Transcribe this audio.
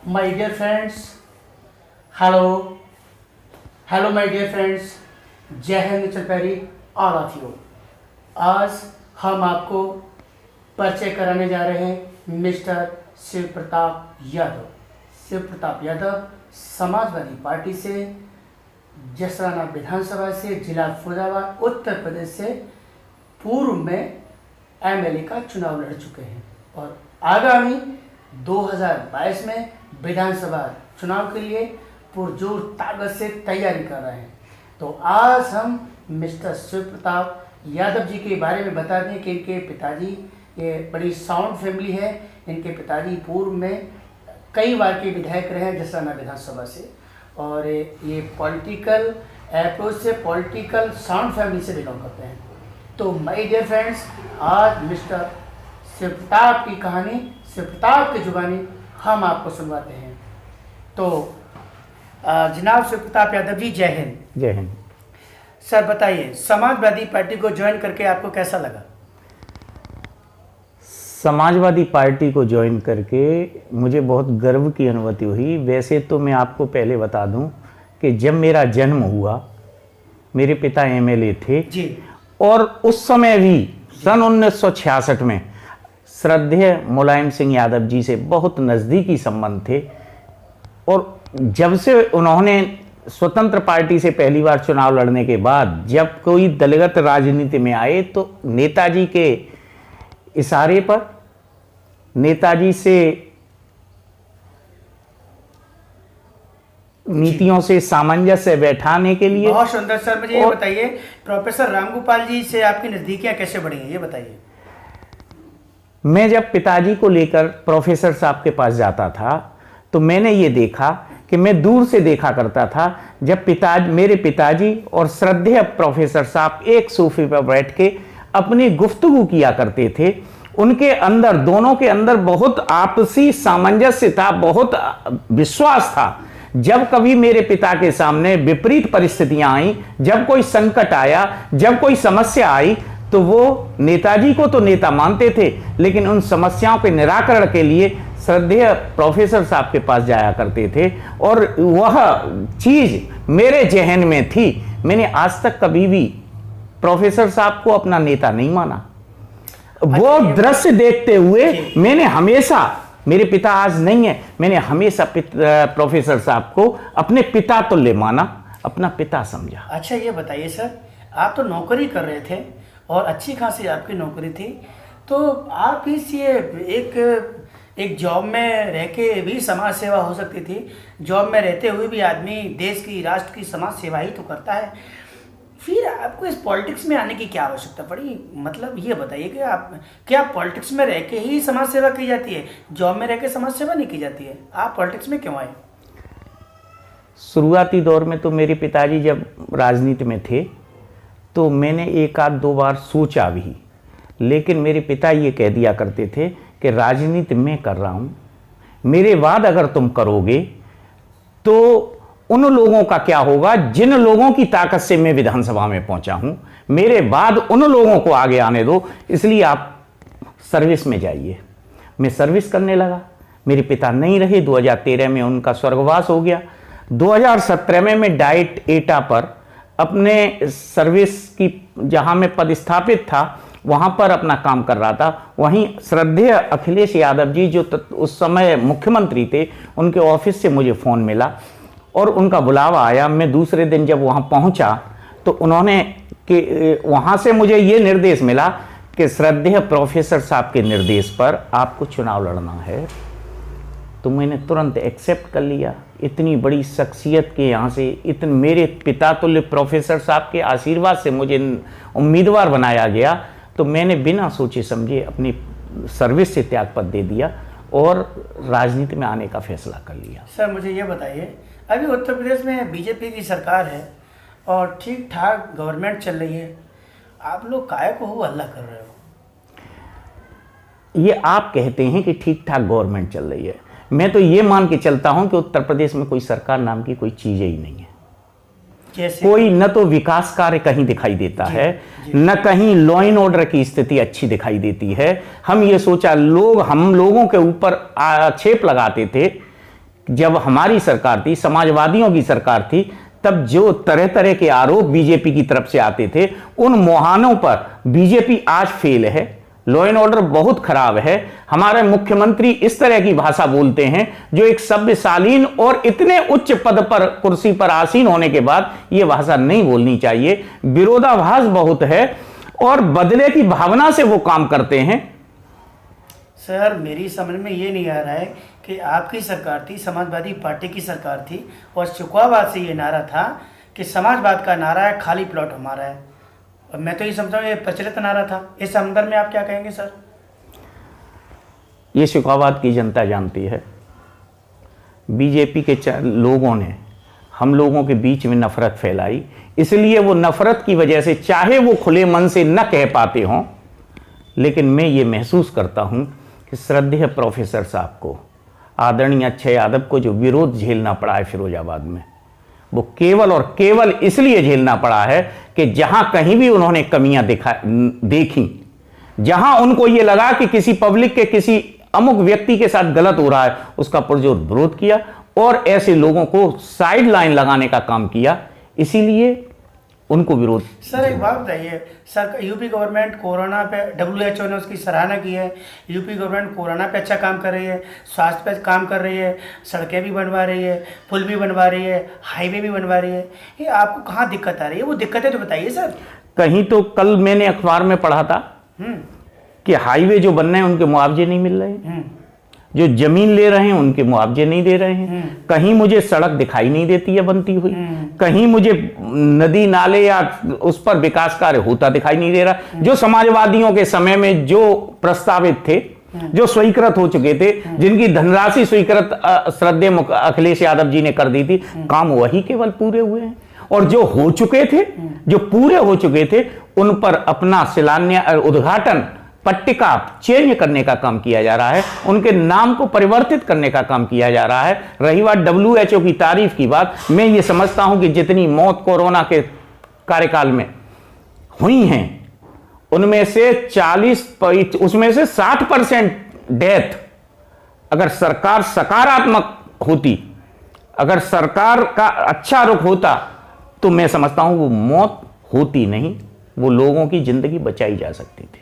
My dear friends, hello, my dear friends, जय Hind चलपैरी all of you. आज हम आपको परिचय कराने जा रहे हैं मिस्टर शिव प्रताप यादव। शिव प्रताप यादव समाजवादी पार्टी से, जसराना विधानसभा से, जिला फैजाबाद उत्तर प्रदेश से पूर्व में एमएलए का चुनाव लड़ चुके हैं और आगामी 2022 में विधानसभा चुनाव के लिए पुरजोर ताकत से तैयारी कर रहे हैं। तो आज हम मिस्टर शिव प्रताप यादव जी के बारे में बता दें कि इनके पिताजी, ये बड़ी साउंड फैमिली है। इनके पिताजी पूर्व में कई बार के विधायक रहे हैं जसराना विधानसभा से, और ये पॉलिटिकल अप्रोच से, पॉलिटिकल साउंड फैमिली से बिलोंग करते हैं। तो माय डियर फ्रेंड्स, आज मिस्टर शिव प्रताप की कहानी, शिव प्रताप की जुबानी हम आपको सुनवाते हैं। तो जनाब शिव प्रताप यादव जी, जय हिंद। जय हिंद। सर बताइए, समाजवादी पार्टी को ज्वाइन करके आपको कैसा लगा? समाजवादी पार्टी को ज्वाइन करके मुझे बहुत गर्व की अनुभूति हुई। वैसे तो मैं आपको पहले बता दूं कि जब मेरा जन्म हुआ मेरे पिता एमएलए थे जी, और उस समय भी सन 1966 में श्रद्धेय मुलायम सिंह यादव जी से बहुत नज़दीकी संबंध थे। और जब से उन्होंने स्वतंत्र पार्टी से पहली बार चुनाव लड़ने के बाद जब कोई दलगत राजनीति में आए तो नेताजी के इशारे पर, नेताजी से नीतियों से सामंजस्य बैठाने के लिए। बहुत सुंदर। सर मुझे ये बताइए, प्रोफेसर रामगोपाल जी से आपकी नज़दीकियाँ कैसे बढ़ी हैं, ये बताइए। मैं जब पिताजी को लेकर प्रोफेसर साहब के पास जाता था तो मैंने ये देखा कि मैं दूर से देखा करता था जब मेरे पिताजी और श्रद्धेय प्रोफेसर साहब एक सोफे पर बैठ के अपनी गुफ्तगू किया करते थे। उनके अंदर, दोनों के अंदर बहुत आपसी सामंजस्य था, बहुत विश्वास था। जब कभी मेरे पिता के सामने विपरीत परिस्थितियां आई, जब कोई संकट आया, जब कोई समस्या आई, तो वो नेताजी को तो नेता मानते थे, लेकिन उन समस्याओं के निराकरण के लिए श्रद्धेय प्रोफेसर साहब के पास जाया करते थे। और वह चीज़ मेरे जहन में थी। मैंने आज तक कभी भी प्रोफेसर साहब को अपना नेता नहीं माना। वो दृश्य देखते हुए मैंने हमेशा, मेरे पिता आज नहीं है, मैंने हमेशा प्रोफेसर साहब को अपने पिता तुल्य माना, अपना पिता समझा। अच्छा ये बताइए सर, आप तो नौकरी कर रहे थे और अच्छी खासी आपकी नौकरी थी, तो आप इस ये एक जॉब में रह के भी समाज सेवा हो सकती थी। जॉब में रहते हुए भी आदमी देश की, राष्ट्र की समाज सेवा ही तो करता है। फिर आपको इस पॉलिटिक्स में आने की क्या आवश्यकता पड़ी? मतलब ये बताइए कि क्या पॉलिटिक्स में रह के ही समाज सेवा की जाती है, जॉब में रह के समाज सेवा नहीं की जाती है? आप पॉलिटिक्स में क्यों आए? शुरुआती दौर में तो मेरे पिताजी जब राजनीति में थे तो मैंने एक आध दो बार सोचा भी, लेकिन मेरे पिता ये कह दिया करते थे कि राजनीति मैं कर रहा हूँ, मेरे बाद अगर तुम करोगे तो उन लोगों का क्या होगा जिन लोगों की ताकत से मैं विधानसभा में पहुंचा हूं। मेरे बाद उन लोगों को आगे आने दो, इसलिए आप सर्विस में जाइए। मैं सर्विस करने लगा। मेरे पिता नहीं रहे, 2013 में उनका स्वर्गवास हो गया। 2017 में मैं डाइट एटा पर अपने सर्विस की, जहां मैं पदस्थापित था वहां पर अपना काम कर रहा था। वहीं श्रद्धेय अखिलेश यादव जी जो उस समय मुख्यमंत्री थे, उनके ऑफिस से मुझे फ़ोन मिला और उनका बुलावा आया। मैं दूसरे दिन जब वहां पहुंचा तो उन्होंने कि वहां से मुझे ये निर्देश मिला कि श्रद्धेय प्रोफेसर साहब के निर्देश पर आपको चुनाव लड़ना है। तो मैंने तुरंत एक्सेप्ट कर लिया। इतनी बड़ी शख्सियत के यहाँ से, मेरे पिता तुल्य प्रोफेसर साहब के आशीर्वाद से मुझे उम्मीदवार बनाया गया। तो मैंने बिना सोचे समझे अपनी सर्विस से त्यागपत्र दे दिया और राजनीति में आने का फैसला कर लिया। सर मुझे ये बताइए, अभी उत्तर प्रदेश में बीजेपी की सरकार है और ठीक ठाक गवर्नमेंट चल रही है, आप लोग काहे को हो हल्ला कर रहे हो? ये आप कहते हैं कि ठीक ठाक गवर्नमेंट चल रही है, मैं तो ये मान के चलता हूं कि उत्तर प्रदेश में कोई सरकार नाम की कोई चीज ही नहीं है। कोई न तो विकास कार्य कहीं दिखाई देता है, न कहीं लॉ एंड ऑर्डर की स्थिति अच्छी दिखाई देती है। हम ये सोचा, हम लोगों के ऊपर आक्षेप लगाते थे जब हमारी सरकार थी, समाजवादियों की सरकार थी, तब जो तरह तरह के आरोप बीजेपी की तरफ से आते थे, उन मुहानों पर बीजेपी आज फेल है। लॉ एंड ऑर्डर बहुत खराब है। हमारे मुख्यमंत्री इस तरह की भाषा बोलते हैं जो एक सभ्यशालीन और इतने उच्च पद पर, कुर्सी पर आसीन होने के बाद यह भाषा नहीं बोलनी चाहिए। विरोधाभास बहुत है और बदले की भावना से वो काम करते हैं। सर, मेरी समझ में ये नहीं आ रहा है कि आपकी सरकार थी, समाजवादी पार्टी की सरकार थी, और शुक्वाबाद से ये नारा था कि समाजवाद का नारा है, खाली प्लॉट हमारा है। और मैं तो ये समझता हूँ ये प्रचलित नारा था। इस संदर्भ में आप क्या कहेंगे सर? ये शुक्वाबाद की जनता जानती है। बीजेपी के लोगों ने हम लोगों के बीच में नफरत फैलाई, इसलिए वो नफरत की वजह से, चाहे वो खुले मन से न कह पाते हों, लेकिन मैं ये महसूस करता हूं कि श्रद्धेय प्रोफेसर साहब को, आदरणीय अक्षय यादव को जो विरोध झेलना पड़ा है फिरोजाबाद में, वो केवल और केवल इसलिए झेलना पड़ा है कि जहां कहीं भी उन्होंने कमियां देखी, जहां उनको ये लगा कि किसी पब्लिक के किसी अमुक व्यक्ति के साथ गलत हो रहा है, उसका पुरजोर विरोध किया और ऐसे लोगों को साइड लाइन लगाने का काम किया, इसीलिए उनको विरोध। सर एक बात बताइए सर, यूपी गवर्नमेंट कोरोना पे, WHO ने उसकी सराहना की है, यूपी गवर्नमेंट कोरोना पे अच्छा काम कर रही है, स्वास्थ्य पे काम कर रही है, सड़कें भी बनवा रही है, पुल भी बनवा रही है, हाईवे भी बनवा रही है, ये आपको कहाँ दिक्कत आ रही है? वो दिक्कतें तो बताइए सर। कहीं तो कल मैंने अखबार में पढ़ा था कि हाईवे जो बन रहे हैं उनके मुआवजे नहीं मिल रहे हैं, जो जमीन ले रहे हैं उनके मुआवजे नहीं दे रहे हैं, कहीं मुझे सड़क दिखाई नहीं देती है बनती हुई, कहीं मुझे नदी नाले या उस पर विकास कार्य होता दिखाई नहीं दे रहा। जो समाजवादियों के समय में जो प्रस्तावित थे, जो स्वीकृत हो चुके थे, जिनकी धनराशि स्वीकृत श्रद्धेय अखिलेश यादव जी ने कर दी थी, काम वही केवल पूरे हुए हैं। और जो हो चुके थे, जो पूरे हो चुके थे, उन पर अपना शिलान्यास, उद्घाटन पट्टिका चेंज करने का काम किया जा रहा है, उनके नाम को परिवर्तित करने का काम किया जा रहा है। रही बात WHO की तारीफ की बात, मैं ये समझता हूं कि जितनी मौत कोरोना के कार्यकाल में हुई हैं, उनमें से 60% डेथ अगर सरकार सकारात्मक होती, अगर सरकार का अच्छा रुख होता, तो मैं समझता हूं वो मौत होती नहीं, वो लोगों की जिंदगी बचाई जा सकती थी।